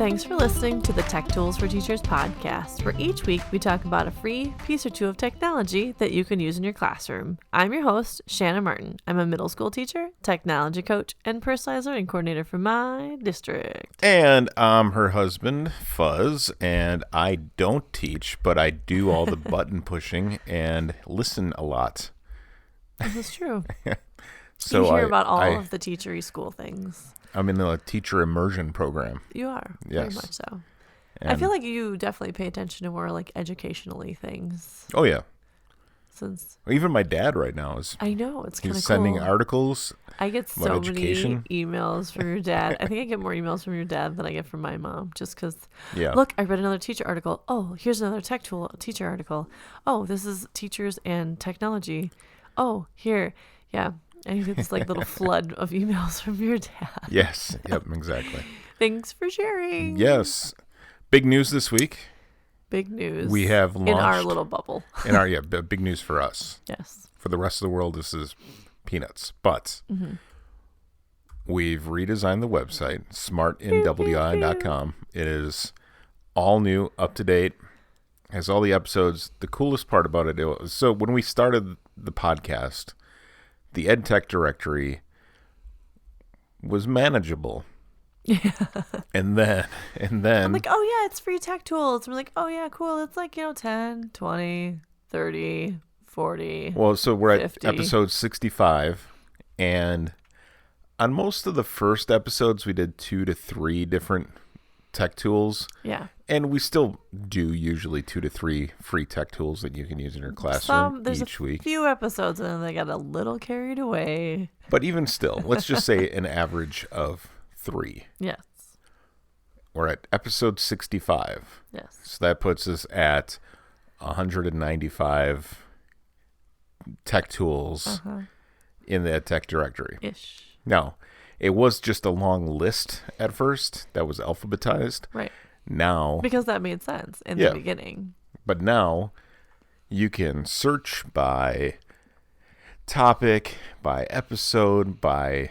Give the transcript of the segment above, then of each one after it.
Thanks for listening to the Tech Tools for Teachers podcast, where each week we talk about a free piece or two of technology that you can use in your classroom. I'm your host, Shanna Martin. I'm a middle school teacher, technology coach, and personalized learning coordinator for my district. And I'm her husband, Fuzz, and I don't teach, but I do all the button pushing and listen a lot. This is true. So you hear about all of the teachery school things. I'm in the teacher immersion program. You are, yes. very much so. And I feel like you definitely pay attention to more like educationally things. Oh, yeah. Since even my dad right now is. I know, it's kind of cool. He's sending articles. I get so about education. many emails from your dad. I think I get more emails from your dad than I get from my mom, just because. Yeah. Look, I read another teacher article. Oh, here's another tech tool teacher article. Oh, this is teachers and technology. Oh, here, yeah. And you get this like little flood of emails from your dad. Yes. Yep. Exactly. Thanks for sharing. Yes. Big news this week. Big news. We have launched in our little bubble. Big news for us. Yes. For the rest of the world, this is peanuts. But we've redesigned the website, smartnwi.com. It is all new, up to date, has all the episodes. The coolest part about it was, so when we started the podcast, the EdTech directory was manageable. Yeah. And then I'm like, oh yeah, it's free tech tools. And we're like, oh yeah, cool. It's like, 10, 20, 30, 40. Well, so we're 50. at episode 65, and on most of the first episodes, we did 2 to 3 different tech tools. Yeah. And we still do usually 2 to 3 free tech tools that you can use in your classroom each week. There's a few episodes, and then they got a little carried away. But even still, let's just say an average of 3. Yes. We're at episode 65. Yes. So that puts us at 195 tech tools in the EdTech directory. Ish. Now, it was just a long list at first that was alphabetized. Right. Now, because that made sense in the beginning. But now you can search by topic, by episode, by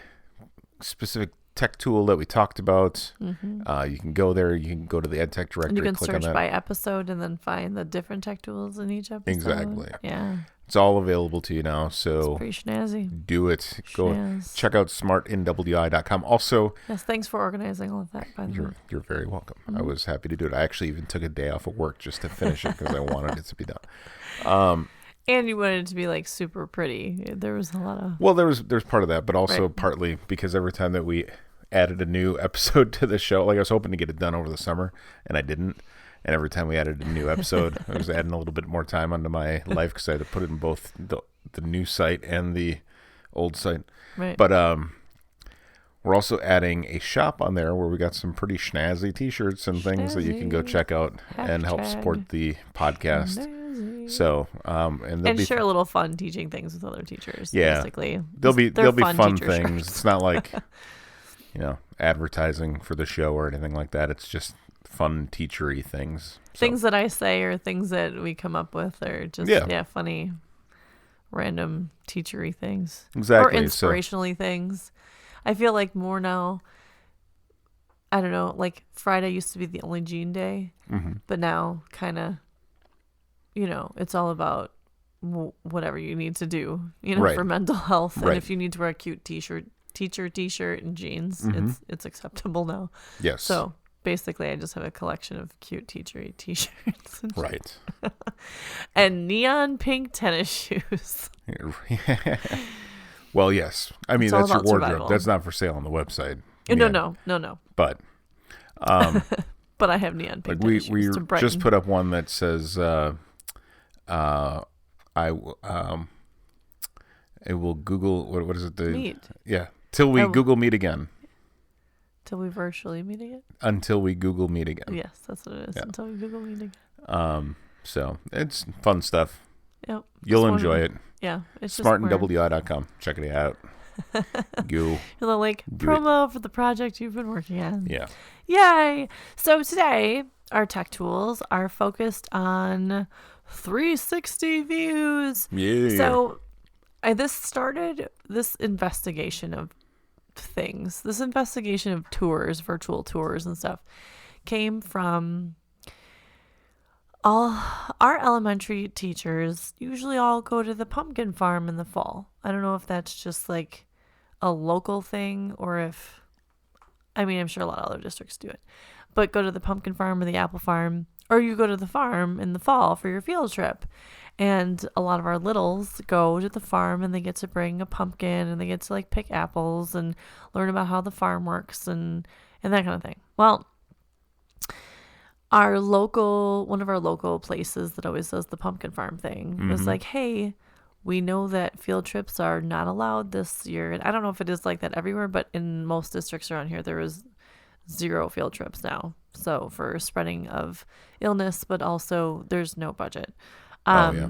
specific tech tool that we talked about. You can go there. You can go to the EdTech directory. And you can click search on that. by episode and then find the different tech tools in each episode. Exactly. Yeah. It's all available to you now. So it's pretty snazzy. do it. Go check out smartnwi.com. Also, yes, thanks for organizing all of that, by the way. You're very welcome. I was happy to do it. I actually even took a day off of work just to finish it because I wanted it to be done. And you wanted it to be like super pretty. There was a lot of... Well, there's part of that, but also partly because every time that we added a new episode to the show, like I was hoping to get it done over the summer, and I didn't. And every time we added a new episode, I was adding a little bit more time onto my life because I had to put it in both the new site and the old site. Right. But we're also adding a shop on there where we got some pretty snazzy T-shirts and things that you can go check out and help support the podcast. Snazzy. So and share a little fun teaching things with other teachers. Yeah, basically. There'll be fun teacher things. shirts. It's not like advertising for the show or anything like that. It's just fun teachery things. Things that I say or things that we come up with are just funny, random teachery things. Exactly. Or inspirationally things. I feel like more now, I don't know, like Friday used to be the only Gene day, but now kind of, it's all about whatever you need to do, for mental health. And if you need to wear a cute teacher t-shirt and jeans, it's acceptable now. Yes. So basically I just have a collection of cute teachery t-shirts. Right. And neon pink tennis shoes. Well, yes. I mean, that's your wardrobe. Survival. That's not for sale on the website. No. But but I have neon pink tennis shoes to brighten. Just put up one that says it will Google what is it? Meet. Yeah. Till we Google Meet again. Till we virtually meet again? Until we Google Meet again. Yes, that's what it is. Yeah. Until we Google Meet again. So it's fun stuff. Yep. You'll enjoy it. Yeah. It's smartnwi.com. Check it out. Go. You'll like promo for the project you've been working on. Yeah. Yay. So today our tech tools are focused on 360 views. Yeah. So this started this investigation of things, this investigation of tours, virtual tours and stuff, came from all our elementary teachers usually all go to the pumpkin farm in the fall. I don't know if that's just like a local thing or if, I mean, I'm sure a lot of other districts do it, but go to the pumpkin farm or the apple farm, or you go to the farm in the fall for your field trip. And a lot of our littles go to the farm and they get to bring a pumpkin and they get to like pick apples and learn about how the farm works and that kind of thing. Well, one of our local places that always does the pumpkin farm thing was like, hey, we know that field trips are not allowed this year. And I don't know if it is like that everywhere, but in most districts around here, there is 0 field trips now. So for spreading of illness, but also there's no budget. Yeah.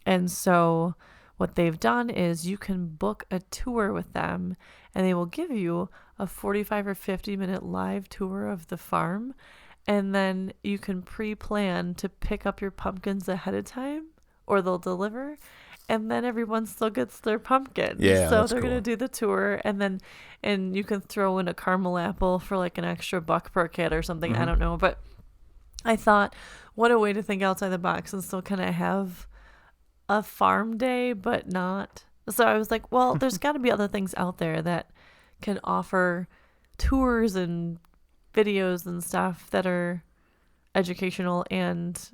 And so what they've done is you can book a tour with them and they will give you a 45 or 50-minute live tour of the farm. And then you can pre-plan to pick up your pumpkins ahead of time or they'll deliver. And then everyone still gets their pumpkin. Yeah, so that's they're cool. going to do the tour and you can throw in a caramel apple for like an extra $1 per kid or something. I don't know. But I thought, what a way to think outside the box and still kind of have a farm day, but not. So I was like, well, there's got to be other things out there that can offer tours and videos and stuff that are educational, and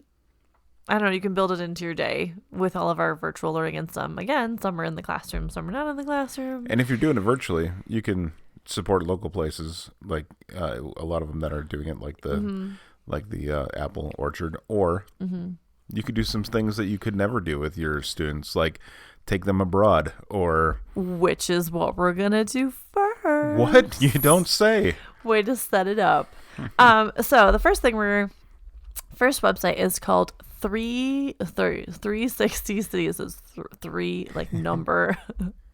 I don't know, you can build it into your day with all of our virtual learning, and some are in the classroom, some are not in the classroom. And if you're doing it virtually, you can support local places, like a lot of them that are doing it, like the apple orchard, or you could do some things that you could never do with your students, like take them abroad, or which is what we're gonna do first. What? You don't say. Way to set it up. So the first website is called 360 Cities. It's three like number.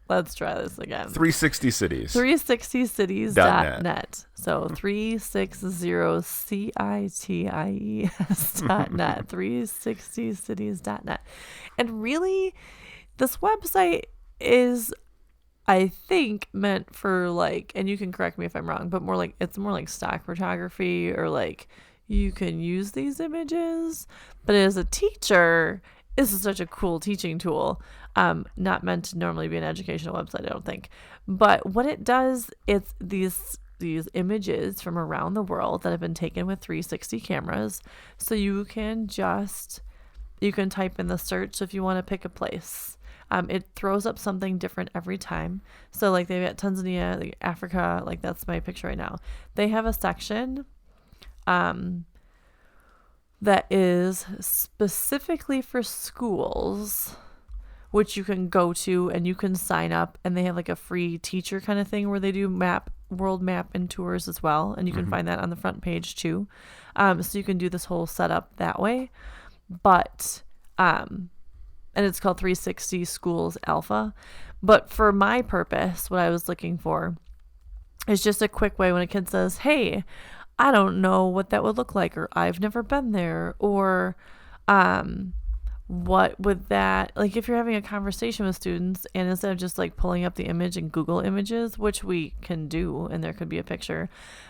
Let's try this again. 360 Cities. 360cities.net. So 360cities.net. 360cities.net. And really, this website is, I think, meant for like, and you can correct me if I'm wrong, but it's more like stock photography, or like you can use these images. But as a teacher, this is such a cool teaching tool. Not meant to normally be an educational website, I don't think. But what it does, it's these images from around the world that have been taken with 360 cameras. So you can type in the search if you want to pick a place. It throws up something different every time. So like they've got Tanzania, like Africa, like that's my picture right now. They have a section that is specifically for schools, which you can go to and you can sign up, and they have like a free teacher kind of thing where they do world map and tours as well. And you can find that on the front page too. So you can do this whole setup that way. But, and it's called 360 Schools Alpha. But for my purpose, what I was looking for is just a quick way when a kid says, hey, I don't know what that would look like, or I've never been there, or what would that, like if you're having a conversation with students and instead of just like pulling up the image in Google Images, which we can do, and there could be a picture,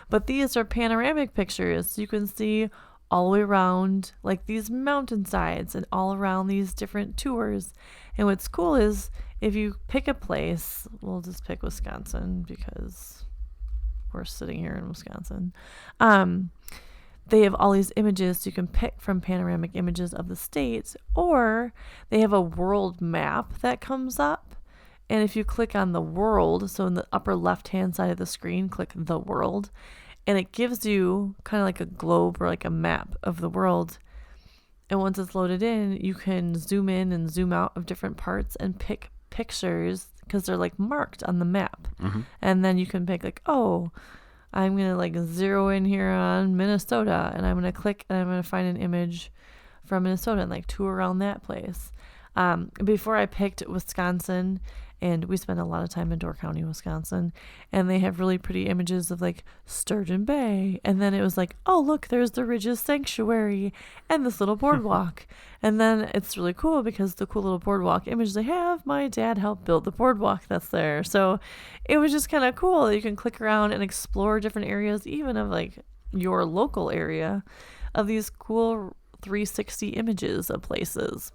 but these are panoramic pictures. So you can see all the way around like these mountainsides and all around these different tours. And what's cool is if you pick a place, we'll just pick Wisconsin because we're sitting here in Wisconsin. They have all these images you can pick from panoramic images of the states, or they have a world map that comes up. And if you click on the world, so in the upper left-hand side of the screen, click the world, and it gives you kind of like a globe or like a map of the world. And once it's loaded in, you can zoom in and zoom out of different parts and pick pictures because they're like marked on the map. And then you can pick like, oh, I'm going to like zero in here on Minnesota, and I'm going to click and I'm going to find an image from Minnesota and like tour around that place. Before I picked Wisconsin, and we spend a lot of time in Door County, Wisconsin, and they have really pretty images of like Sturgeon Bay. And then it was like, oh, look, there's the Ridges Sanctuary and this little boardwalk. And then it's really cool because the cool little boardwalk image they have, my dad helped build the boardwalk that's there. So it was just kind of cool. You can click around and explore different areas, even of like your local area of these cool 360 images of places.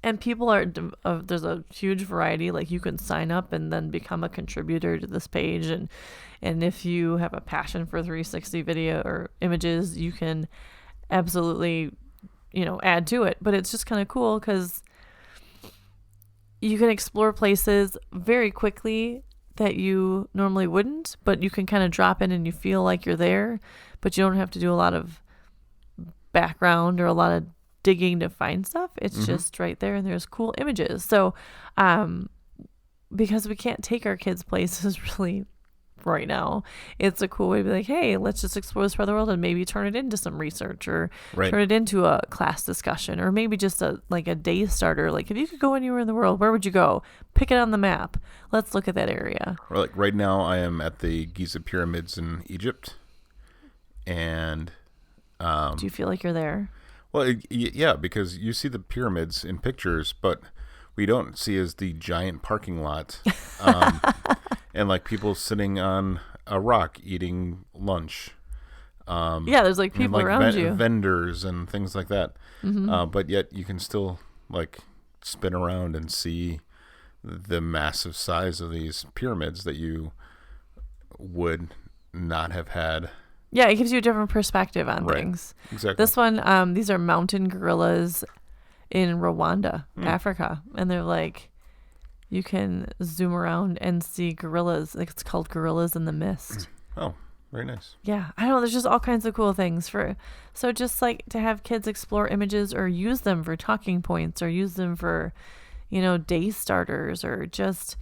And people are, there's a huge variety. Like you can sign up and then become a contributor to this page. And if you have a passion for 360 video or images, you can absolutely, add to it. But it's just kind of cool because you can explore places very quickly that you normally wouldn't, but you can kind of drop in and you feel like you're there, but you don't have to do a lot of background or a lot of digging to find stuff. It's just right there and there's cool images. So because we can't take our kids places really right now, it's a cool way to be like, hey, let's just explore this part of the world and maybe turn it into some research or turn it into a class discussion or maybe just a day starter. Like if you could go anywhere in the world, where would you go? Pick it on the map. Let's look at that area. Or like right now I am at the Giza pyramids in Egypt, and do you feel like you're there? Well, yeah, because you see the pyramids in pictures, but we don't see is the giant parking lot, and like people sitting on a rock eating lunch. Yeah, there's like people around you, vendors and things like that. But yet you can still like spin around and see the massive size of these pyramids that you would not have had. Yeah, it gives you a different perspective on things. Exactly. This one, these are mountain gorillas in Rwanda, Africa. And they're like, you can zoom around and see gorillas. Like it's called Gorillas in the Mist. Oh, very nice. Yeah, I don't know. There's just all kinds of cool things so just like to have kids explore images or use them for talking points or use them for, day starters or just,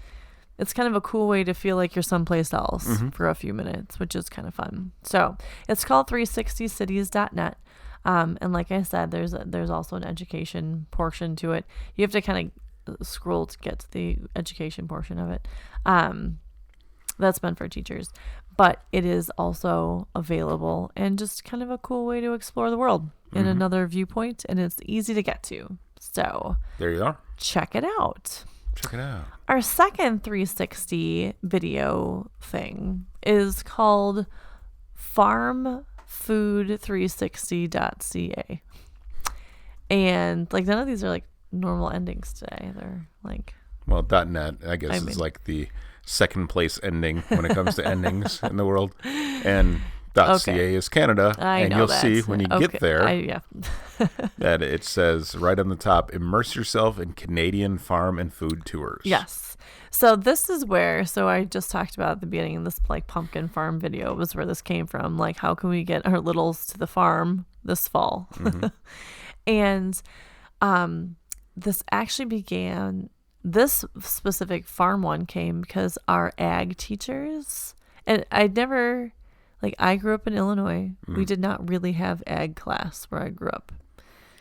it's kind of a cool way to feel like you're someplace else for a few minutes, which is kind of fun. So it's called 360cities.net. And like I said, there's also an education portion to it. You have to kind of scroll to get to the education portion of it. That's meant for teachers, but it is also available and just kind of a cool way to explore the world in another viewpoint. And it's easy to get to. So there you are. Check it out. Check it out. Our second 360 video thing is called farmfood360.ca. And like none of these are like normal endings today. They're like, well, .net I guess is like the second place ending when it comes to endings in the world. And .ca is Canada. And you'll see when you get there that it says right on the top, immerse yourself in Canadian farm and food tours. Yes. So this is where, I just talked about at the beginning, this like pumpkin farm video was where this came from. Like, how can we get our littles to the farm this fall? And this actually began, this specific farm one came because our ag teachers, and I grew up in Illinois. We did not really have ag class where I grew up.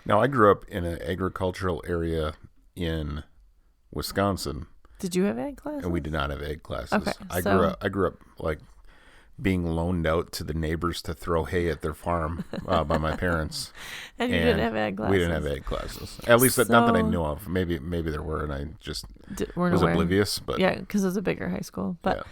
Now, I grew up in an agricultural area in Wisconsin. Did you have ag classes? And we did not have ag classes. Okay, I grew up like being loaned out to the neighbors to throw hay at their farm by my parents. And you didn't have ag classes? We didn't have ag classes. At least not that I knew of. Maybe there were, and I just was oblivious. But yeah, because it was a bigger high school. But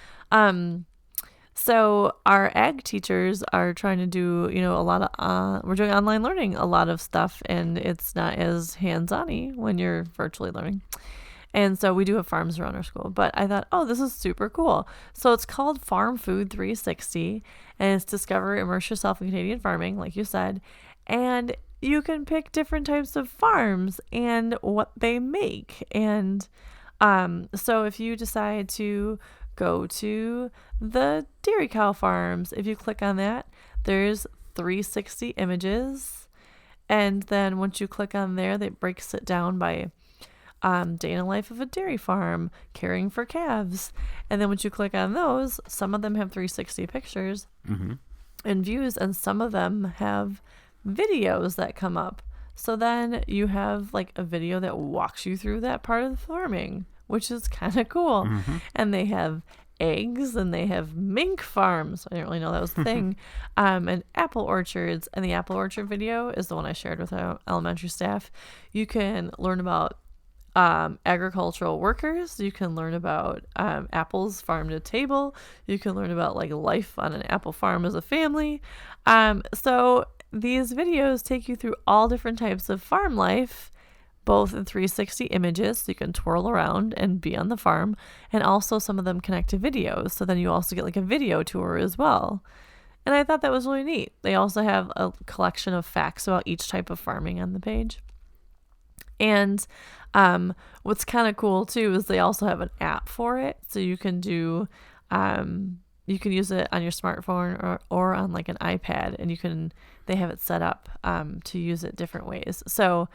so our ag teachers are trying to do, a lot of, we're doing online learning, a lot of stuff, and it's not as hands-on-y when you're virtually learning. And so we do have farms around our school, but I thought, this is super cool. So it's called Farm Food 360, and it's discover, immerse yourself in Canadian farming, like you said, and you can pick different types of farms and what they make. And so if you decide to go to the dairy cow farms, if you click on that, there's 360 images. And then once you click on there, that breaks it down by day in the life of a dairy farm, caring for calves. And then once you click on those, some of them have 360 pictures and views, and some of them have videos that come up. So then you have like a video that walks you through that part of the farming, which is kind of cool. And they have eggs, and they have mink farms. I didn't really know that was a thing. And apple orchards. And the apple orchard video is the one I shared with our elementary staff. You can learn about agricultural workers. You can learn about apples farm to table. You can learn about like life on an apple farm as a family. So these videos take you through all different types of farm life, both in 360 images, so you can twirl around and be on the farm, and also some of them connect to videos. So then you also get like a video tour as well. And I thought that was really neat. They also have a collection of facts about each type of farming on the page. And what's kind of cool too is they also have an app for it, so you can do you can use it on your smartphone or on like an iPad, and they have it set up to use it different ways. So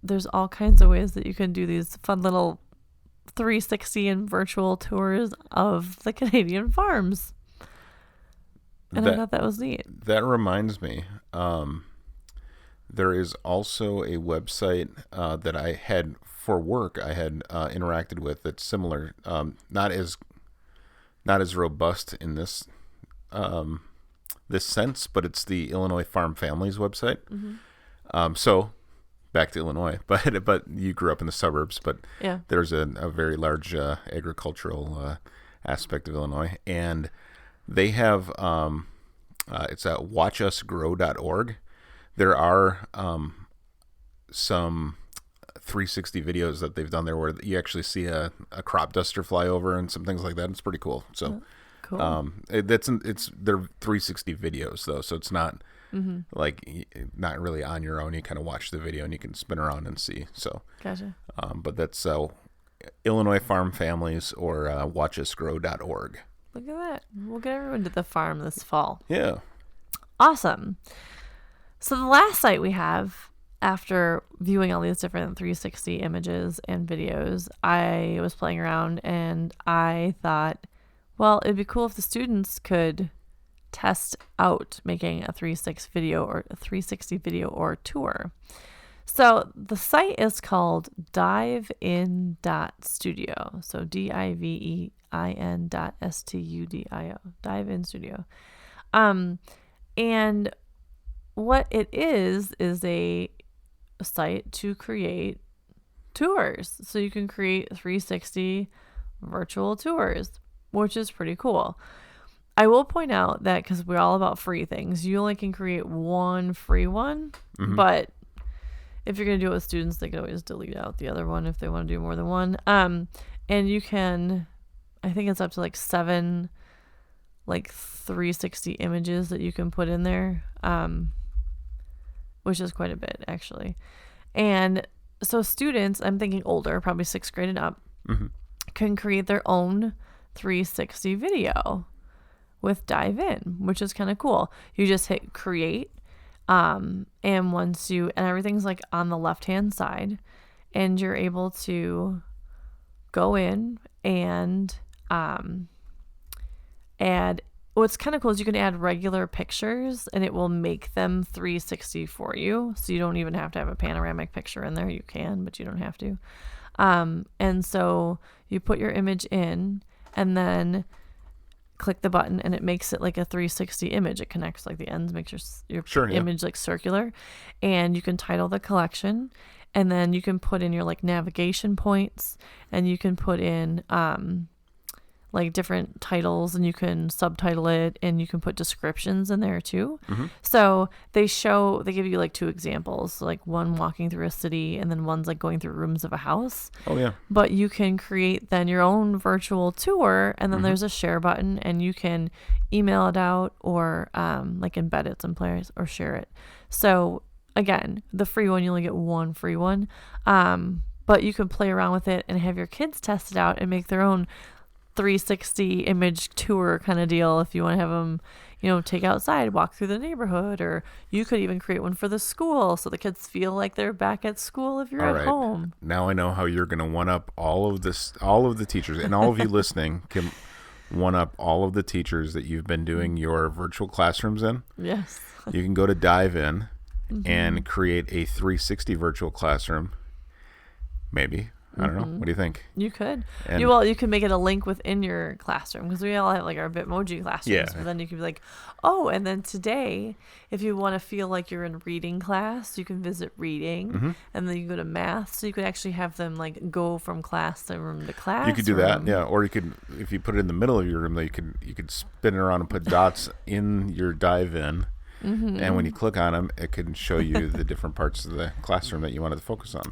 there's all kinds of ways that you can do these fun little 360 and virtual tours of the Canadian farms. And I thought that was neat. That reminds me, there is also a website that I had for work. I had interacted with that's similar, not as robust in this sense, but it's the Illinois Farm Families website. Mm-hmm. So back to Illinois, but you grew up in the suburbs, but yeah, there's a very large agricultural aspect of Illinois, and they have it's at watchusgrow.org. There are some 360 videos that they've done there where you actually see a crop duster fly over and some things like that. It's pretty cool. So cool. It's they're 360 videos though, so it's not like not really on your own. You kind of watch the video and you can spin around and see. So gotcha. But that's Illinois Farm Families or watchusgrow.org. Look at that. We'll get everyone to the farm this fall. Yeah. Awesome. So the last site we have, after viewing all these different 360 images and videos, I was playing around and I thought, well, it'd be cool if the students could test out making a 360 video or tour. So the site is called divein.studio. So divein.studio. Dive In Studio. And what it is a site to create tours. So you can create 360 virtual tours, which is pretty cool. I will point out that because we're all about free things, you only can create one free one, but if you're going to do it with students, they can always delete out the other one if they want to do more than one. And you can, I think it's up to like 7 like 360 images that you can put in there, which is quite a bit actually. And so students, I'm thinking older, probably 6th grade and up, can create their own 360 video with Dive In, which is kind of cool. You just hit create, and everything's like on the left hand side, and you're able to go in and add. What's kind of cool is you can add regular pictures and it will make them 360 for you. So you don't even have to have a panoramic picture in there. You can, but you don't have to. And so you put your image in and then click the button and it makes it like a 360 image. It connects like the ends, makes your image like circular, and you can title the collection, and then you can put in your like navigation points, and you can put in like different titles, and you can subtitle it, and you can put descriptions in there too. So they give you like 2 examples, like one walking through a city and then one's like going through rooms of a house. Oh yeah. But you can create then your own virtual tour, and then there's a share button, and you can email it out or like embed it someplace or share it. So again, the free one, you only get one free one. But you can play around with it and have your kids test it out and make their own 360 image tour kind of deal if you want to have them, take outside, walk through the neighborhood, or you could even create one for the school so the kids feel like they're back at school if you're at home. Now I know how you're going to one up all of the teachers, and all of you listening can one up all of the teachers that you've been doing your virtual classrooms in. Yes. You can go to Dive In and create a 360 virtual classroom, maybe. I don't know. What do you think? You could. And- You could make it a link within your classroom, because we all have like our Bitmoji classrooms. Yeah. But then you could be like, oh, and then today, if you want to feel like you're in reading class, you can visit reading, and then you go to math. So you could actually have them like go from class to room to class. You could do that, yeah. Or you could, if you put it in the middle of your room, you could spin it around and put dots in your dive-in. And when you click on them, it can show you the different parts of the classroom that you wanted to focus on.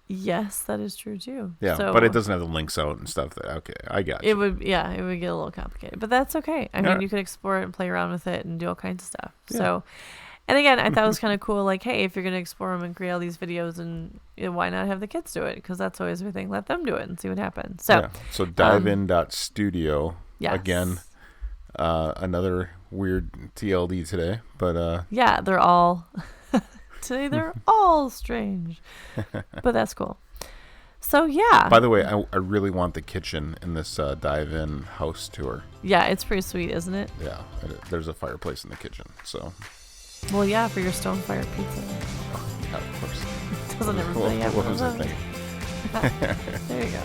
Yes, that is true too. Yeah, so but it doesn't have the links out and stuff. Okay, I got you. It would get a little complicated, but that's okay. I mean, Alright. you could explore it and play around with it and do all kinds of stuff. Yeah. So, and again, I thought it was kind of cool. Like, hey, if you're gonna explore them and create all these videos, and why not have the kids do it? Because that's always everything. Let them do it and see what happens. So, Yeah. So divein.studio. yes. Again, another weird TLD today, but yeah, they're all today. They're all strange, but that's cool. So yeah. by the way, I really want the kitchen in this dive-in house tour. Yeah, it's pretty sweet, isn't it? Yeah, there's a fireplace in the kitchen, so Well, yeah, for your stone fire pizza. yeah, of course. Doesn't everybody have What one was of I those? thinking? There you go.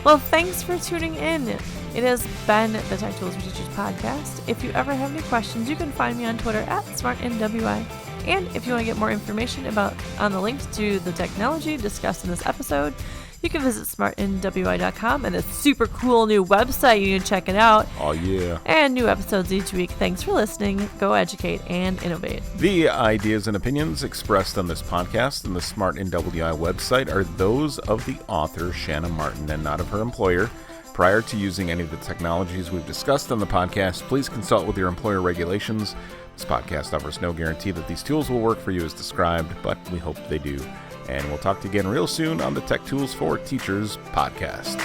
Well, thanks for tuning in. It has been the Tech Tools for Teachers podcast. If you ever have any questions, you can find me on Twitter at SmartNWI. And if you want to get more information on the links to the technology discussed in this episode, you can visit smartnwi.com and a super cool new website. You need to check it out. Oh, yeah. And new episodes each week. Thanks for listening. Go educate and innovate. The ideas and opinions expressed on this podcast and the Smart NWI website are those of the author, Shanna Martin, and not of her employer. Prior to using any of the technologies we've discussed on the podcast, please consult with your employer regulations. This podcast offers no guarantee that these tools will work for you as described, but we hope they do. And we'll talk to you again real soon on the Tech Tools for Teachers podcast.